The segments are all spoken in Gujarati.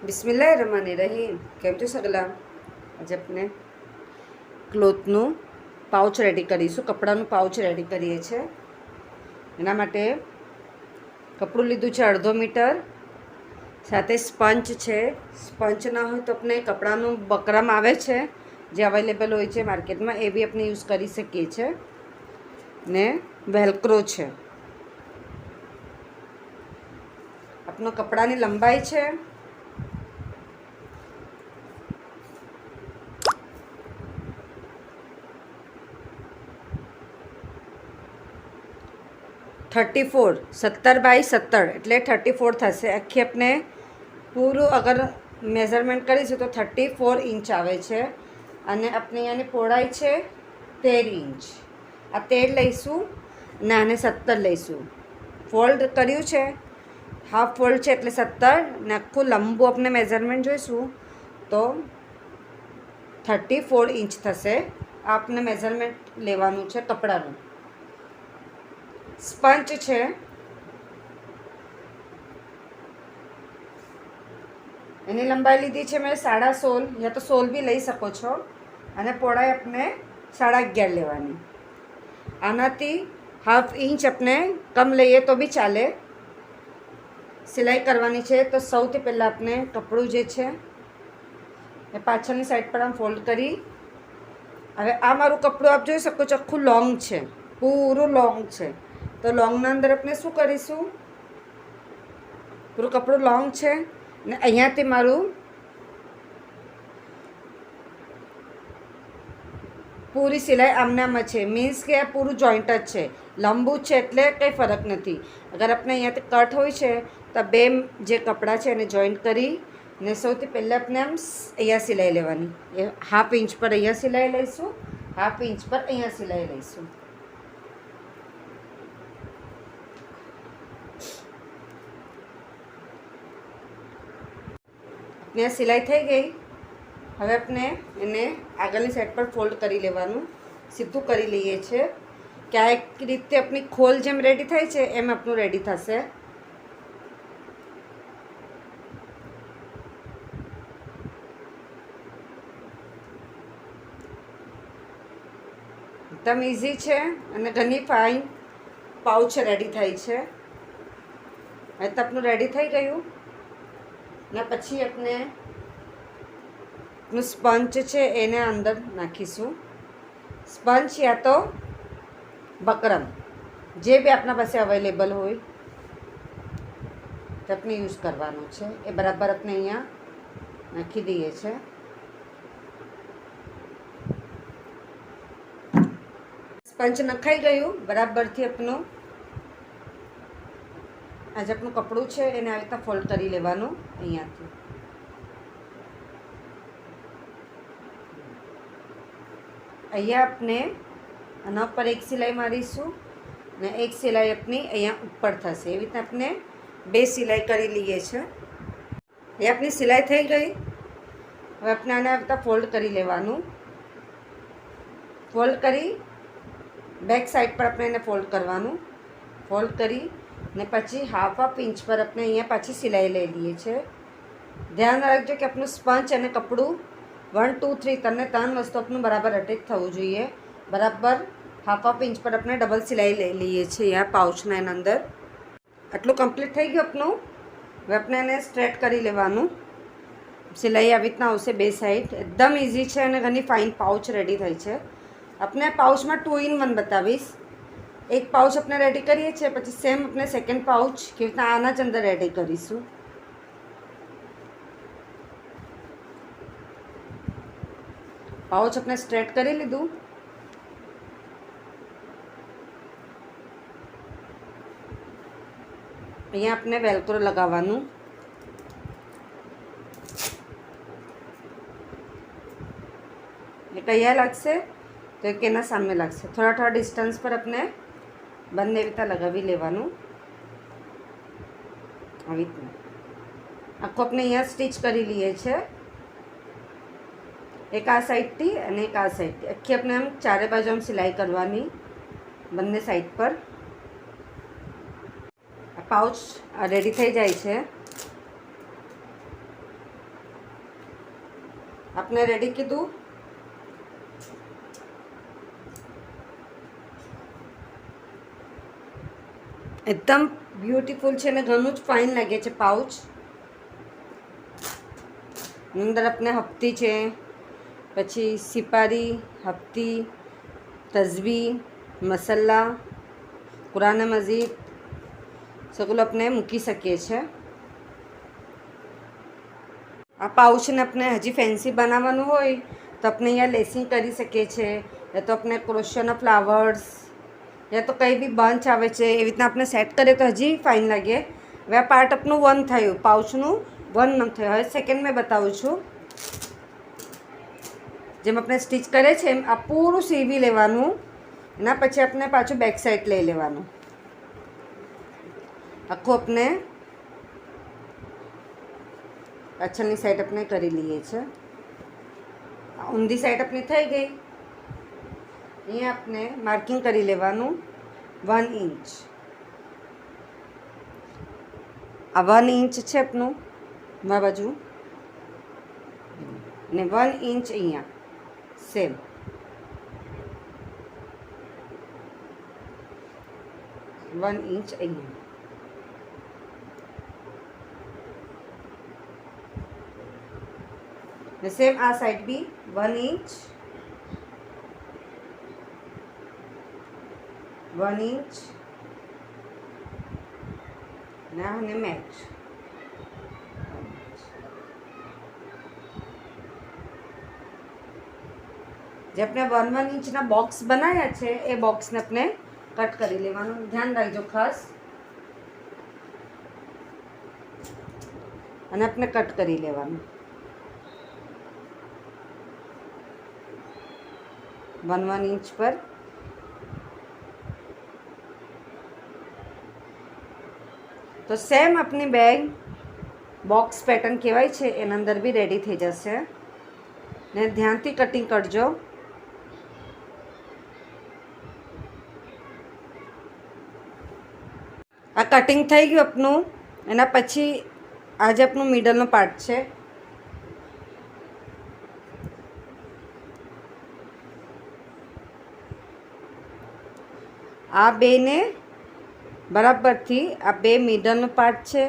બિસ્મિલ્લાહિર્રહમાનિર્રહીમ. કેમ છો સગલા? આજે આપણે ક્લોથનું પાઉચ રેડી કરીશું. કપડાનું પાઉચ રેડી કરીએ છીએ. એના માટે કપડું લીધું છે 1/2 મીટર, સાથે સ્પંચ છે. સ્પંચ ના હોય તો આપણે કપડાનું બકરમ આવે છે જે અવેલેબલ હોય છે માર્કેટમાં, એ બી આપણે યુઝ કરી શકીએ છીએ. ને વેલ્ક્રો છે. આપનો કપડાની લંબાઈ છે 34, 70x70 એટલે 34 થશે. આખી આપણે પૂરું અગર મેઝરમેન્ટ કરીશું તો 34 ઇંચ આવે છે. અને આપણે અહીંયાની પહોળાઈ છે 13 ઇંચ. આ 13 લઈશું ને આને 17 લઈશું. ફોલ્ડ કર્યું છે, હાફ ફોલ્ડ છે એટલે 17 ને આખું લંબુ આપણે મેઝરમેન્ટ જોઈશું તો 34 ઇંચ થશે. આપને મેઝરમેન્ટ લેવાનું છે કપડાનું. સ્પંચ છે એની લંબાઈ લીધી છે મેં 16.5 યા તો 16 બી લઈ શકો છો. અને પહોળાઈ આપણે 11.5 લેવાની. આનાથી હાફ ઇંચ આપણે કમ લઈએ તો બી ચાલે. સિલાઈ કરવાની છે તો સૌથી પહેલાં આપણે કપડું જે છે એ પાછળની સાઈડ પર આમ ફોલ્ડ કરી, હવે આ મારું કપડું આપ જોઈ શકો છો આખું લોંગ છે, પૂરું લોંગ છે. તો લોંગના અંદર આપણે શું કરીશું, પૂરું કપડું લોંગ છે ને અહીંયાથી મારું પૂરી સિલાઈ આમનામાં છે. મીન્સ કે આ પૂરું જોઈન્ટ જ છે, લંબુ છે એટલે કંઈ ફરક નથી. અગર આપણે અહીંયાથી કટ હોય છે તો બે જે કપડાં છે એને જોઈન્ટ કરી ને સૌથી પહેલાં આપણે આમ અહીંયા સિલાઈ લેવાની. એ હાફ ઇંચ પર અહીંયા સિલાઈ લઈશું, હાફ ઇંચ પર અહીંયા સિલાઈ લઈશું. ત્યાં સિલાઈ થઈ ગઈ. હવે આપણે એને આગળની સાઈડ પર ફોલ્ડ કરી લેવાનું, સીધું કરી લઈએ છીએ કે આ એક રીતે આપણી ખોલ જેમ રેડી થાય છે એમ આપણું રેડી થશે. એકદમ ઇઝી છે અને ઘણી ફાઇન પાઉચ રેડી થાય છે. હવે તો આપણું રેડી થઈ ગયું ને પછી આપણે સ્પંચ છે એને અંદર નાખીશું. સ્પંચ યા તો બકરમ જે બી આપણા પાસે અવેલેબલ હોય તે આપણે યુઝ કરવાનું છે. એ બરાબર આપણે અહીંયા નાખી દઈએ છીએ. સ્પંચ નખાઈ ગયું બરાબરથી. આપણું આજે આપણું કપડું છે એને આવી રીતના ફોલ્ડ કરી લેવાનું. અહીંયાથી અહીંયા આપણે આના ઉપર એક સિલાઈ મારીશું ને એક સિલાઈ આપણી અહીંયા ઉપર થશે. એવી રીતે આપણે બે સિલાઈ કરી લઈએ છીએ. એ આપણી સિલાઈ થઈ ગઈ. હવે આપણે આને આવી રીતના ફોલ્ડ કરી લેવાનું. ફોલ્ડ કરી બેક સાઈડ પર આપણે એને ફોલ્ડ કરવાનું. ફોલ્ડ કરી ને પછી હાફ ઇંચ પર આપણે અહીંયા પાછી સિલાઈ લઈ લઈએ છીએ. ધ્યાન રાખજો કે આપણું સ્પંચ અને કપડું 1 2 3 ત્રણ વસ્તુ આપણું બરાબર અટેચ થવું જોઈએ. બરાબર હાફ ઇંચ પર આપણે ડબલ સિલાઈ લઈ લઈએ છીએ અહીંયા પાઉચના એના અંદર. આટલું કમ્પ્લીટ થઈ ગયું આપણું. હવે આપણે એને સ્ટ્રેટ કરી લેવાનું. સિલાઈ આવી રીતના આવશે બે સાઈડ. એકદમ ઇઝી છે અને ઘણી ફાઇન પાઉચ રેડી થઈ છે. આપણે પાઉચમાં 2 in 1 બતાવીશ. એક પાઉચ આપણે રેડી કરીએ છીએ, પછી સેમ આપણે સેકન્ડ પાઉચ કેવી રીતના આના જ અંદર રેડી કરીશું. પાઉચ આપણે સ્ટ્રેટ કરી લીધું. અહીંયા આપણે વેલ્ક્રો લગાવવાનું. એ કયા લાગશે તો એક એના સામે લાગશે. થોડા થોડા ડિસ્ટન્સ પર આપણે બંને રીતે લગાવી લેવાનું. આવી રીતના આખું આપણે અહીંયા સ્ટીચ કરી લઈએ છીએ. એક આ સાઈડથી અને એક આ સાઈડથી આખી આપણે આમ ચારે બાજુ આમ સિલાઈ કરવાની બંને સાઈડ પર. આ પાઉચ રેડી થઈ જાય છે. આપણે રેડી કીધું. એકદમ બ્યુટીફુલ છે ને ઘણું જ ફાઇન લાગે છે પાઉચ. અંદર આપણે હપ્તી છે, પછી સિપારી, હપ્તી, તસ્બી, મસાલા, કુરાન મજીદ સગું આપણે મૂકી શકીએ છીએ. આ પાઉચને આપણે હજી ફેન્સી બનાવવાનું હોય તો આપણે અહીંયા લેસિંગ કરી શકીએ છીએ, યા તો આપણે ક્રોશિયાના ફ્લાવર્સ યા તો કંઈ બી બંચ આવે છે એવી રીતના આપણે સેટ કરીએ તો હજી ફાઇન લાગે. હવે આ પાર્ટ આપણું 1 થયું, પાઉચનું 1 ન થયું. હવે સેકન્ડ મેં બતાવું છું. જેમ આપણે સ્ટિચ કરે છે એમ આ પૂરું સીવી લેવાનું. એના પછી આપણે પાછું બેક સાઈડ લઈ લેવાનું. આખું આપણે પાછળની સાઈડ આપણે કરી લઈએ છીએ. ઊંધી સાઈડ આપણી થઈ ગઈ. અહીંયા આપણે માર્કિંગ કરી લેવાનું 1 ઇંચ. આ 1 ઇંચ છે આપણું આ બાજુ ને 1 ઇંચ અહીંયા સેમ. વન ઇંચ અહીંયા. ને સેમ આ સાઈડ બી 1 ઇંચ, 1 ઇંચ ના અને મેચ. જે આપણે 1 ઇંચના બોક્સ બનાવ્યા છે એ બોક્સને આપણે કટ કરી લેવાનું. ધ્યાન રાખજો ખાસ. અને આપણે કટ કરી લેવાનું 1 ઇંચ પર. તો સેમ આપની બેગ બોક્સ પેટર્ન કહેવાય છે એના અંદર બી રેડી થઈ જશે. ને ધ્યાનથી કટિંગ કરજો. આ કટિંગ થઈ ગયું આપનું. એના પછી આ જે આપણું મિડલનો પાર્ટ છે આ બેને બરાબરથી આ બે મિડલનો પાર્ટ છે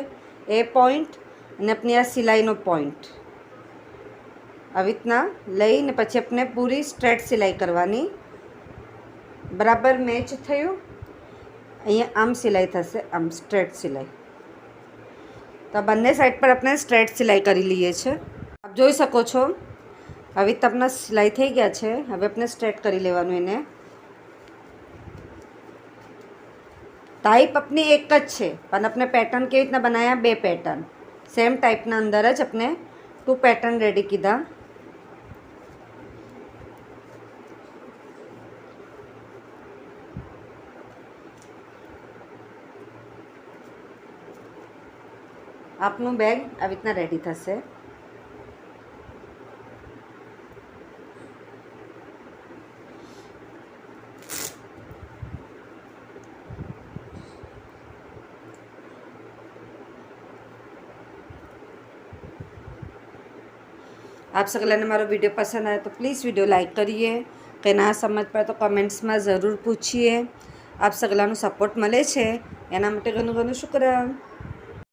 એ પોઈન્ટ અને આપણી આ સિલાઈનો પોઈન્ટ આવી રીતના લઈને પછી આપણે પૂરી સ્ટ્રેટ સિલાઈ કરવાની. બરાબર મેચ થયું. અહીંયા આમ સિલાઈ થશે, આમ સ્ટ્રેટ સિલાઈ. તો બંને સાઈડ પર આપણે સ્ટ્રેટ સિલાઈ કરી લઈએ છીએ. આપ જોઈ શકો છો આવી રીતે આપણા સિલાઈ થઈ ગયા છે. હવે આપણે સ્ટ્રેટ કરી લેવાનું. એને ટાઈપ આપની એક જ છે પણ આપણે પેટર્ન કેવી રીતના બનાવ્યા, 2 પેટર્ન સેમ ટાઈપના અંદર જ આપણે 2 પેટર્ન રેડી કીધા. આપનું બેગ આવી રીતના રેડી થશે. आप सगळ्यांना मारो वीडियो पसंद आए तो प्लीज़ वीडियो लाइक करिए. કંઈ ના સમજ પડે તો કમેન્ટ્સમાં જરૂર પૂછીએ. આપ સગલાનો સપોર્ટ મળે છે એના માટે ઘણું ઘણું શુક્ર.